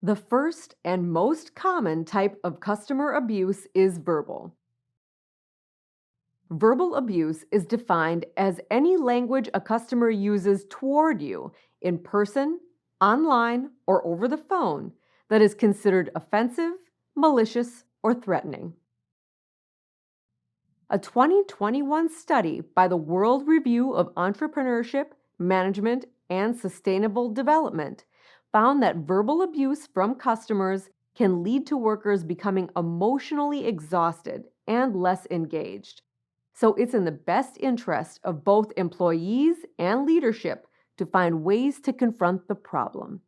The first and most common type of customer abuse is verbal. Verbal abuse is defined as any language a customer uses toward you in person, online, or over the phone that is considered offensive, malicious, or threatening. A 2021 study by the World Review of Entrepreneurship, Management, and Sustainable Development found that verbal abuse from customers can lead to workers becoming emotionally exhausted and less engaged. So it's in the best interest of both employees and leadership to find ways to confront the problem.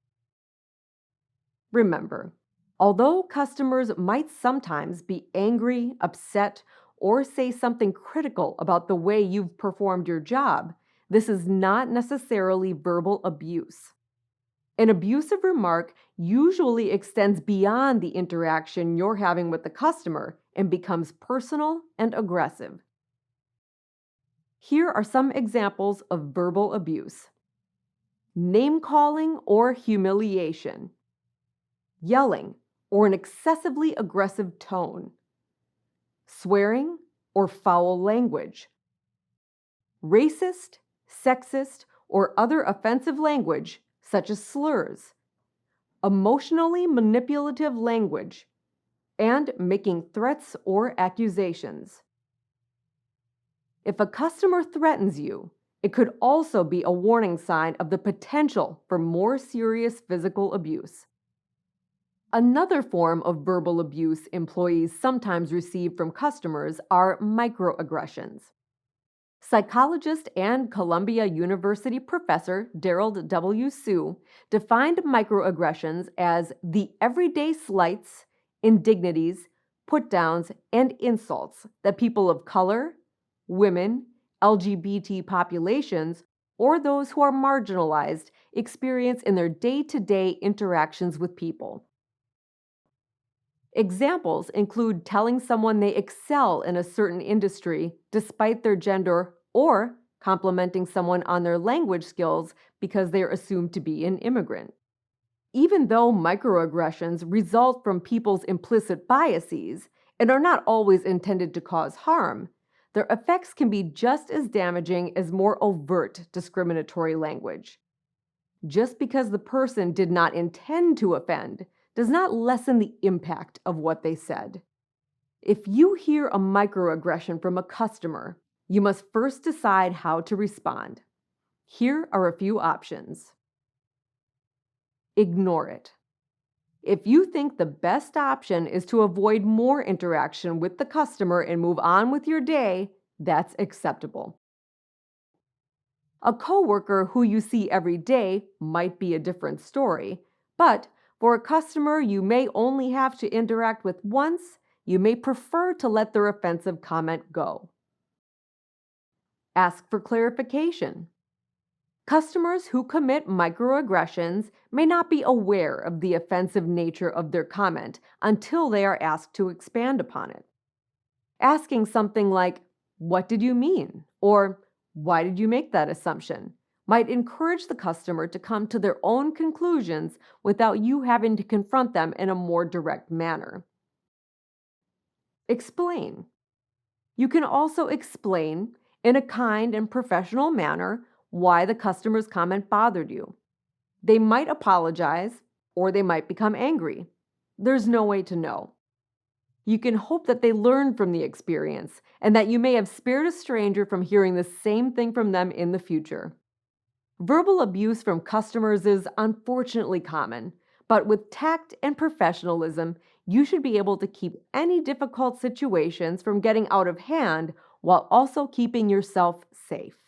Remember, although customers might sometimes be angry, upset, or say something critical about the way you've performed your job, this is not necessarily verbal abuse. An abusive remark usually extends beyond the interaction you're having with the customer and becomes personal and aggressive. Here are some examples of verbal abuse: name-calling or humiliation, yelling or an excessively aggressive tone, swearing or foul language, racist, sexist, or other offensive language such as slurs, emotionally manipulative language, and making threats or accusations. If a customer threatens you, it could also be a warning sign of the potential for more serious physical abuse. Another form of verbal abuse employees sometimes receive from customers are microaggressions. Psychologist and Columbia University professor Daryl W. Sue defined microaggressions as the everyday slights, indignities, put-downs, and insults that people of color, women, LGBT populations, or those who are marginalized experience in their day-to-day interactions with people. Examples include telling someone they excel in a certain industry despite their gender, or complimenting someone on their language skills because they are assumed to be an immigrant. Even though microaggressions result from people's implicit biases and are not always intended to cause harm, their effects can be just as damaging as more overt discriminatory language. Just because the person did not intend to offend does not lessen the impact of what they said. If you hear a microaggression from a customer, you must first decide how to respond. Here are a few options. Ignore it. If you think the best option is to avoid more interaction with the customer and move on with your day, that's acceptable. A coworker who you see every day might be a different story, but for a customer you may only have to interact with once, you may prefer to let their offensive comment go. Ask for clarification. Customers who commit microaggressions may not be aware of the offensive nature of their comment until they are asked to expand upon it. Asking something like, "What did you mean?" or "Why did you make that assumption?" might encourage the customer to come to their own conclusions without you having to confront them in a more direct manner. Explain. You can also explain, in a kind and professional manner, why the customer's comment bothered you. They might apologize, or they might become angry. There's no way to know. You can hope that they learn from the experience and that you may have spared a stranger from hearing the same thing from them in the future. Verbal abuse from customers is unfortunately common, but with tact and professionalism, you should be able to keep any difficult situations from getting out of hand while also keeping yourself safe.